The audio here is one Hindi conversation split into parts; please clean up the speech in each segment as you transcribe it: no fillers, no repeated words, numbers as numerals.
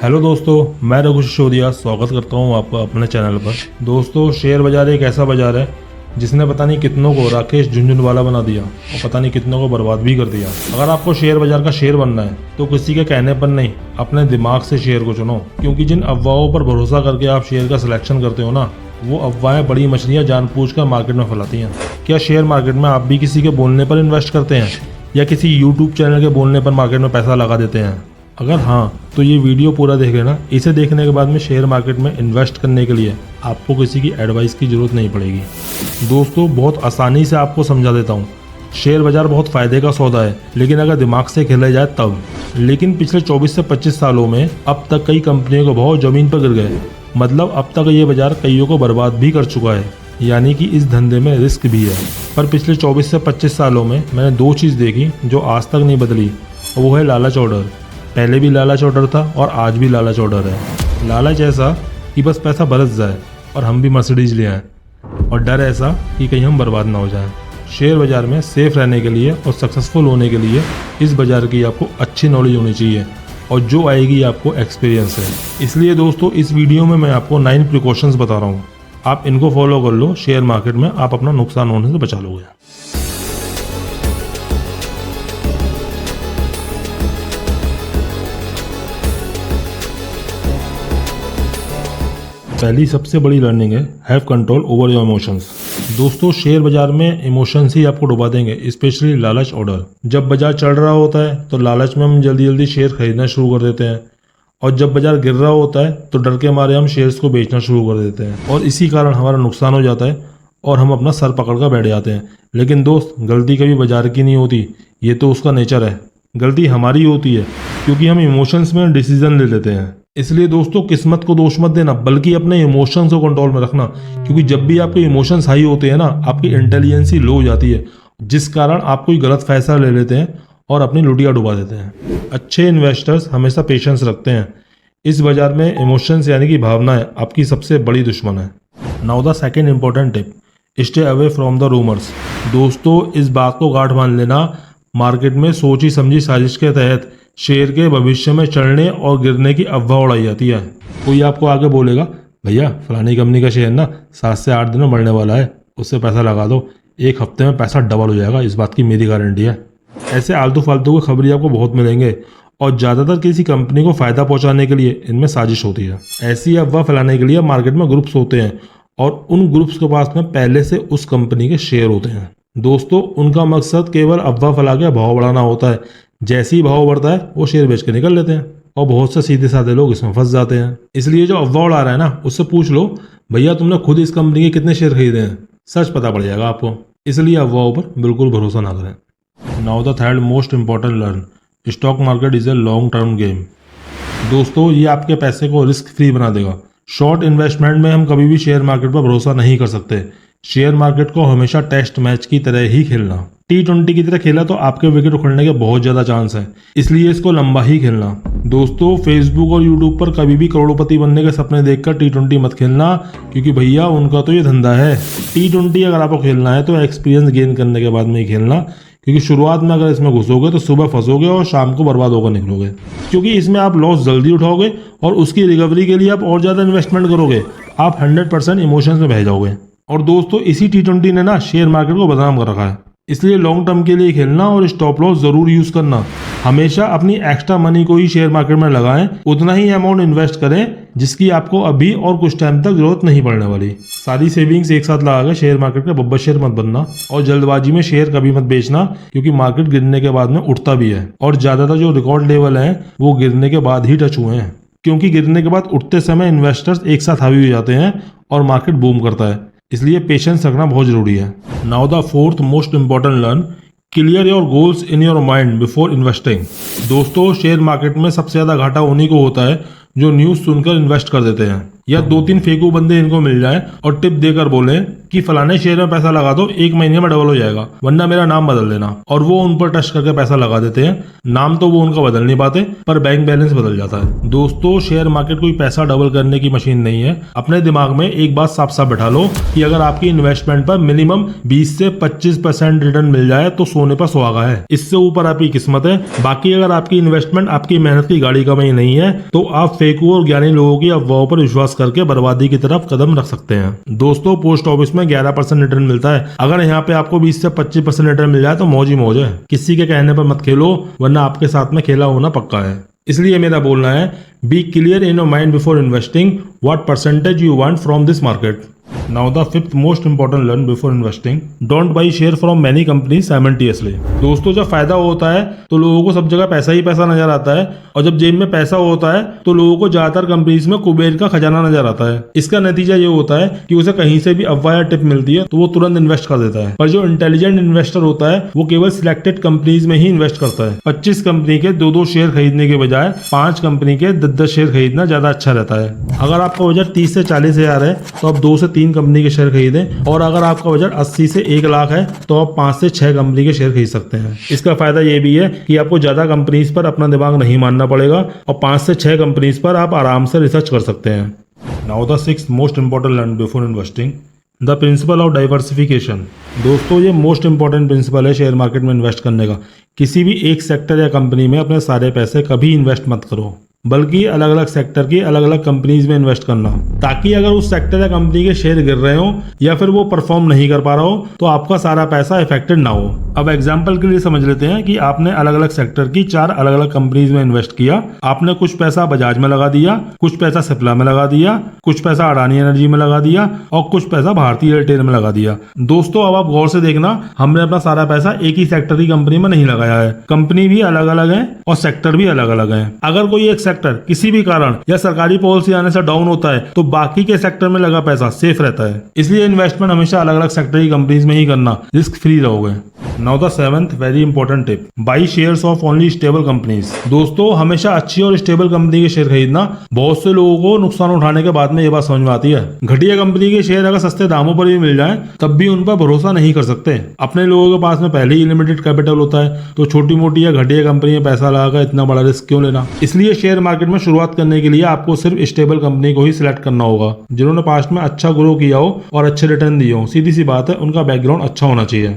हेलो दोस्तों, मैं रघु सिसोदिया स्वागत करता हूं आपका अपने चैनल पर। दोस्तों, शेयर बाजार एक ऐसा बाजार है जिसने पता नहीं कितनों को राकेश झुनझुनवाला बना दिया और पता नहीं कितनों को बर्बाद भी कर दिया। अगर आपको शेयर बाजार का शेर बनना है तो किसी के कहने पर नहीं, अपने दिमाग से शेयर को चुनो, क्योंकि जिन अफवाहों पर भरोसा करके आप शेयर का सिलेक्शन करते हो ना, वो अफवाहें बड़ी मछलियां जानबूझकर मार्केट में फैलाती हैं। क्या शेयर मार्केट में आप भी किसी के बोलने पर इन्वेस्ट करते हैं या किसी यूट्यूब चैनल के बोलने पर मार्केट में पैसा लगा देते हैं? अगर हाँ, तो ये वीडियो पूरा देख लेना। इसे देखने के बाद में शेयर मार्केट में इन्वेस्ट करने के लिए आपको किसी की एडवाइस की जरूरत नहीं पड़ेगी। दोस्तों, बहुत आसानी से आपको समझा देता हूँ। शेयर बाजार बहुत फायदे का सौदा है, लेकिन अगर दिमाग से खेला जाए तब। लेकिन पिछले 24 से 25 सालों में अब तक कई कंपनियों के भाव जमीन पर गिर गए। मतलब अब तक ये बाजार कईयों को बर्बाद भी कर चुका है, यानी कि इस धंधे में रिस्क भी है। पर पिछले 24 से 25 सालों में मैंने दो चीज़ देखी जो आज तक नहीं बदली, और वो है लालच और डर। पहले भी लालच और डर था और आज भी लालच और डर है। लालच ऐसा कि बस पैसा बरस जाए और हम भी मर्सिडीज ले आएँ, और डर ऐसा कि कहीं हम बर्बाद ना हो जाएं। शेयर बाजार में सेफ रहने के लिए और सक्सेसफुल होने के लिए इस बाजार की आपको अच्छी नॉलेज होनी चाहिए, और जो आएगी आपको एक्सपीरियंस है। इसलिए दोस्तों, इस वीडियो में मैं आपको 9 प्रिकॉशंस बता रहा हूँ। आप इनको फॉलो कर लो, शेयर मार्केट में आप अपना नुकसान होने से बचा लोगे। पहली सबसे बड़ी लर्निंग है have control over your emotions. दोस्तों, शेयर बाजार में इमोशंस ही आपको डुबा देंगे, स्पेशली लालच और डर। जब बाजार चढ़ रहा होता है तो लालच में हम जल्दी जल्दी शेयर खरीदना शुरू कर देते हैं, और जब बाजार गिर रहा होता है तो डर के मारे हम शेयर्स को बेचना शुरू कर देते हैं, और इसी कारण हमारा नुकसान हो जाता है और हम अपना सर पकड़ कर बैठ जाते हैं। लेकिन दोस्त, गलती कभी बाजार की नहीं होती, ये तो उसका नेचर है। गलती हमारी होती है क्योंकि हम इमोशंस में डिसीजन ले लेते हैं। इसलिए दोस्तों, किस्मत को दोष मत देना, बल्कि अपने इमोशंस को कंट्रोल में रखना, क्योंकि जब भी आपके इमोशंस हाई होते हैं ना, आपकी इंटेलिजेंस लो हो जाती है, जिस कारण आप कोई गलत फैसला ले लेते हैं और अपनी लुटिया डुबा देते हैं। अच्छे इन्वेस्टर्स हमेशा पेशेंस रखते हैं। इस बाजार में इमोशंस यानी कि भावनाएं आपकी सबसे बड़ी दुश्मन है। Now the second important tip, stay away from the rumours. दोस्तों, इस बात को गांठ बांध लेना, मार्केट में सोची समझी साजिश के तहत शेयर के भविष्य में चढ़ने और गिरने की अफवाह उड़ाई जाती है। कोई आपको आगे बोलेगा, भैया फलानी कंपनी का शेयर ना 7 से 8 दिन में बढ़ने वाला है, उससे पैसा लगा दो, 1 हफ्ते में पैसा डबल हो जाएगा, इस बात की मेरी गारंटी है। ऐसे आलतू फालतू की खबरें आपको बहुत मिलेंगे, और ज़्यादातर किसी कंपनी को फ़ायदा पहुंचाने के लिए इनमें साजिश होती है। ऐसी अफवाह फैलाने के लिए मार्केट में ग्रुप्स होते हैं, और उन ग्रुप्स के पास में पहले से उस कंपनी के शेयर होते हैं। दोस्तों, उनका मकसद केवल अफवाह फैला के भाव बढ़ाना होता है। जैसे ही भाव बढ़ता है वो शेयर बेच के निकल लेते हैं, और बहुत से सीधे साधे लोग इसमें फंस जाते हैं। इसलिए जो अफवाह उड़ा रहा है ना, उससे पूछ लो, भैया तुमने खुद इस कंपनी के कितने शेयर खरीदे हैं, सच पता पड़ जाएगा आपको। इसलिए अफवाहों पर बिल्कुल भरोसा ना करें। Now the third most important learn, stock market is a long term game. दोस्तों, ये आपके पैसे को रिस्क फ्री बना देगा। शॉर्ट इन्वेस्टमेंट में हम कभी भी शेयर मार्केट पर भरोसा नहीं कर सकते। शेयर मार्केट को हमेशा टेस्ट मैच की तरह ही खेलना। T20 की तरह खेला तो आपके विकेट उखड़ने के बहुत ज्यादा चांस है, इसलिए इसको लंबा ही खेलना। दोस्तों, फेसबुक और यूट्यूब पर कभी भी करोड़पति बनने के सपने देखकर T20 मत खेलना, क्योंकि भैया उनका तो ये धंधा है। T20 अगर आपको खेलना है तो एक्सपीरियंस गेन करने के बाद में ही खेलना, क्योंकि शुरुआत में अगर इसमें घुसोगे तो सुबह फंसोगे और शाम को बर्बाद होकर निकलोगे, क्योंकि इसमें आप लॉस जल्दी उठाओगे और उसकी रिकवरी के लिए आप और ज़्यादा इन्वेस्टमेंट करोगे। आप 100% इमोशंस में बह जाओगे। और दोस्तों, इसी T20 ने ना शेयर मार्केट को बदनाम कर रखा है। इसलिए लॉन्ग टर्म के लिए खेलना और स्टॉप लॉस जरूर यूज करना। हमेशा अपनी एक्स्ट्रा मनी को ही शेयर मार्केट में लगाएं, उतना ही अमाउंट इन्वेस्ट करें जिसकी आपको अभी और कुछ टाइम तक जरूरत नहीं पड़ने वाली। सारी सेविंग्स एक साथ लगा कर शेयर मार्केट का बब्बर शेयर मत बनना, और जल्दबाजी में शेयर कभी मत बेचना, क्योंकि मार्केट गिरने के बाद में उठता भी है, और ज्यादातर जो रिकॉर्ड लेवल है वो गिरने के बाद ही टच हुए हैं, क्योंकि गिरने के बाद उठते समय इन्वेस्टर्स एक साथ हावी हो जाते हैं और मार्केट बूम करता है। इसलिए पेशेंस रखना बहुत जरूरी है। Now the fourth most important learn, clear your goals in your mind before investing. दोस्तों, शेयर मार्केट में सबसे ज्यादा घाटा उन्हीं को होता है जो न्यूज सुनकर इन्वेस्ट कर देते हैं। या 2-3 फेकू बंदे इनको मिल जाए और टिप देकर बोले कि फलाने शेयर में पैसा लगा दो 1 महीने में डबल हो जाएगा, वरना मेरा नाम बदल देना, और वो उन पर टच करके पैसा लगा देते हैं। नाम तो वो उनका बदल नहीं पाते पर बैंक बैलेंस बदल जाता है। दोस्तों, शेयर मार्केट कोई पैसा डबल करने की मशीन नहीं है। अपने दिमाग में एक बात साफ साफ बैठा लो कि अगर आपकी इन्वेस्टमेंट पर मिनिमम 20 से 25% रिटर्न मिल जाए तो सोने पर सुहागा है। इससे ऊपर आपकी किस्मत है। बाकी अगर आपकी इन्वेस्टमेंट आपकी मेहनत की गाड़ी कमाई नहीं है तो आप फेकू और ज्ञानी लोगों की अफवाहों पर विश्वास करके बर्बादी की तरफ कदम रख सकते हैं। दोस्तों, पोस्ट ऑफिस में 11% रिटर्न मिलता है। अगर यहाँ पे आपको 20 से 25% रिटर्न मिल जाए तो मौज ही मौज है। किसी के कहने पर मत खेलो, वरना आपके साथ में खेला होना पक्का है। इसलिए मेरा बोलना है, be clear in your mind before investing what percentage you want from this market. Now the fifth most important learn before investing, don't buy share from many companies simultaneously। दोस्तों, जब फायदा होता है तो लोगों को सब जगह पैसा ही पैसा नजर आता है, और जब जेब में पैसा होता है तो लोगों को ज्यादातर कंपनीज में कुबेर का खजाना नजर आता है। इसका नतीजा ये होता है कि उसे कहीं से भी अफवाह या टिप मिलती है तो वो तुरंत इन्वेस्ट कर देता है। पर जो इंटेलिजेंट इन्वेस्टर होता है वो केवल सिलेक्टेड कंपनीज में ही इन्वेस्ट करता है। 25 कंपनी के 2-2 शेयर खरीदने के बजाय 5 कंपनी के 10-10 शेयर खरीदना ज्यादा अच्छा रहता है। अगर आपका बजट 30 से 40 हजार है तो आप 2 से 3 कंपनी के शेयर खरीदें, और अगर आपका बजट 80 से 1 लाख है तो आप 5 से 6 कंपनी के शेयर खरीद सकते हैं। इसका फायदा ये भी है कि आपको ज्यादा कंपनीज पर अपना दिमाग नहीं मानना पड़ेगा और 5 से 6 कंपनीज पर आप आराम से रिसर्च कर सकते हैं। Now the 6th most important learn before investing, the principle of diversification. दोस्तों, ये मोस्ट इंपॉर्टेंट प्रिंसिपल है शेयर मार्केट में इन्वेस्ट करने का। किसी भी एक सेक्टर या कंपनी में अपने सारे पैसे कभी इन्वेस्ट मत करो, बल्कि अलग अलग सेक्टर की अलग अलग कंपनीज में इन्वेस्ट करना, ताकि अगर उस सेक्टर या कंपनी के शेयर गिर रहे हो या फिर वो परफॉर्म नहीं कर पा रहा हो तो आपका सारा पैसा इफेक्टेड ना हो। अब एग्जांपल के लिए समझ लेते हैं कि आपने अलग अलग सेक्टर की 4 अलग अलग कंपनीज में इन्वेस्ट किया। आपने कुछ पैसा बजाज में लगा दिया, कुछ पैसा सिप्ला में लगा दिया, कुछ पैसा अडानी एनर्जी में लगा दिया और कुछ पैसा भारतीय एयरटेल में लगा दिया। दोस्तों, अब आप गौर से देखना, हमने अपना सारा पैसा एक ही सेक्टर की कंपनी में नहीं लगाया है। कंपनी भी अलग अलग है और सेक्टर भी अलग अलग है। अगर कोई एक किसी भी कारण या सरकारी पॉलिसी आने से डाउन होता है तो बाकी के सेक्टर में लगा पैसा सेफ रहता है। इसलिए इन्वेस्टमेंट हमेशा अलग अलग सेक्टर की कंपनीज में ही करना, रिस्क फ्री रहोगे। Now the 7th very important tip, by shares of only stable companies. दोस्तों, हमेशा अच्छी और स्टेबल कंपनी के शेयर खरीदना। बहुत से लोगों को नुकसान उठाने के बाद में ये बात समझ में आती है, घटिया कंपनी के शेयर अगर सस्ते दामों पर भी मिल जाए तब भी उन पर भरोसा नहीं कर सकते। अपने लोगों के पास में पहले ही लिमिटेड कैपिटल होता है तो छोटी मोटी या घटिया कंपनी में पैसा लगाकर इतना बड़ा रिस्क क्यों लेना। इसलिए शेयर मार्केट में शुरुआत करने के लिए आपको सिर्फ स्टेबल कंपनी को ही सिलेक्ट करना होगा, जिन्होंने पास्ट में अच्छा ग्रो किया हो और अच्छे रिटर्न दिए हो। सीधी सी बात है, उनका बैकग्राउंड अच्छा होना चाहिए।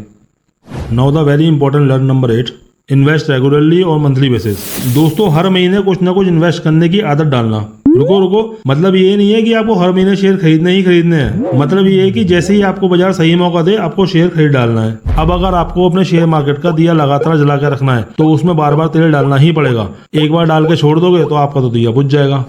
Now the very important learn number 8, invest regularly और मंथली बेसिस। दोस्तों, हर महीने कुछ ना कुछ इन्वेस्ट करने की आदत डालना। रुको, मतलब ये नहीं है कि आपको हर महीने शेयर खरीदने ही खरीदने हैं। मतलब ये है कि जैसे ही आपको बाजार सही मौका दे आपको शेयर खरीद डालना है। अब अगर आपको अपने शेयर मार्केट का दिया लगातार जला के रखना है तो उसमें बार बार तेल डालना ही पड़ेगा। एक बार डाल के छोड़ दोगे तो आपका तो दिया बुझ जाएगा।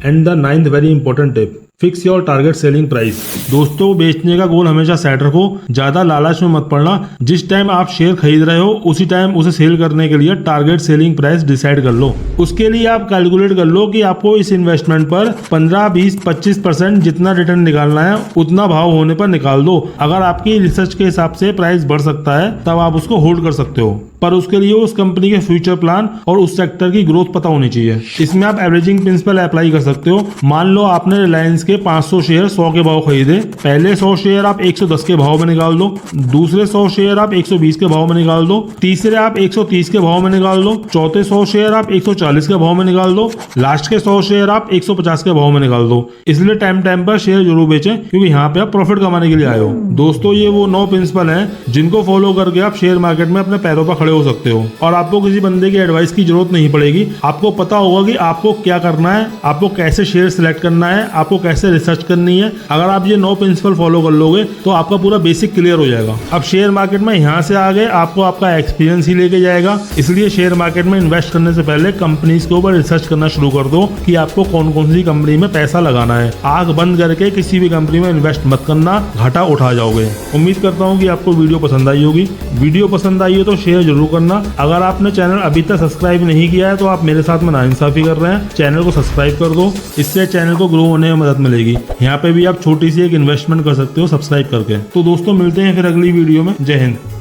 And the 9th very important tip, fix your target selling price. दोस्तों, बेचने का गोल हमेशा सेट रखो, ज्यादा लालच में मत पड़ना। जिस टाइम आप शेयर खरीद रहे हो उसी टाइम उसे सेल करने के लिए टारगेट सेलिंग प्राइस डिसाइड कर लो। उसके लिए आप कैलकुलेट कर लो कि आपको इस इन्वेस्टमेंट पर 15, 20, 25% जितना रिटर्न निकालना है उतना भाव होने पर निकाल दो। अगर आपकी रिसर्च के हिसाब से प्राइस बढ़ सकता है तब आप उसको होल्ड कर सकते हो, पर उसके लिए उस कंपनी के फ्यूचर प्लान और उस सेक्टर की ग्रोथ पता होनी चाहिए। इसमें आप एवरेजिंग प्रिंसिपल अप्लाई कर सकते हो। मान लो आपने रिलायंस के 500 शेयर 100 के भाव खरीदे। पहले 100 शेयर आप 110 के भाव में निकाल दो, दूसरे 100 शेयर आप 120 के भाव में निकाल दो, तीसरे आप 130 के भाव में निकाल दो, चौथे 100 शेयर आप 140 के भाव में निकाल दो, लास्ट के 100 शेयर आप 150 के भाव में निकाल दो। इसलिए टाइम टाइम पर शेयर जरूर बेचें, क्योंकि यहाँ पे आप प्रॉफिट कमाने के लिए आए हो। दोस्तों, ये वो 9 प्रिंसिपल हैं जिनको फॉलो करके आप शेयर मार्केट में अपने पैरों पर खड़े हो सकते हो और आपको किसी बंदे की एडवाइस की जरूरत नहीं पड़ेगी। आपको पता होगा कि आपको क्या करना है, आपको कैसे शेयर सिलेक्ट करना है, आपको कैसे रिसर्च करनी है। अगर आप ये 9 प्रिंसिपल फॉलो कर लोगे तो आपका पूरा बेसिक क्लियर हो जाएगा। अब शेयर मार्केट में यहाँ से आगे आपको आपका एक्सपीरियंस ही लेके जाएगा। इसलिए शेयर मार्केट में इन्वेस्ट करने से पहले कंपनीज के ऊपर रिसर्च करना शुरू कर दो कि आपको कौन कौन सी कंपनी में पैसा लगाना है। आंख बंद करके किसी भी कंपनी में इन्वेस्ट मत करना, घाटा उठा जाओगे। उम्मीद करता हूँ कि आपको वीडियो पसंद आई होगी। वीडियो पसंद आई हो तो शेयर जरूर करना। अगर आपने चैनल अभी तक सब्सक्राइब नहीं किया है तो आप मेरे साथ में नाइंसाफी कर रहे हैं। चैनल को सब्सक्राइब कर दो, इससे चैनल को ग्रो होने में मदद मिलेगी। यहाँ पे भी आप छोटी सी एक इन्वेस्टमेंट कर सकते हो सब्सक्राइब करके। तो दोस्तों, मिलते हैं फिर अगली वीडियो में। जय हिंद।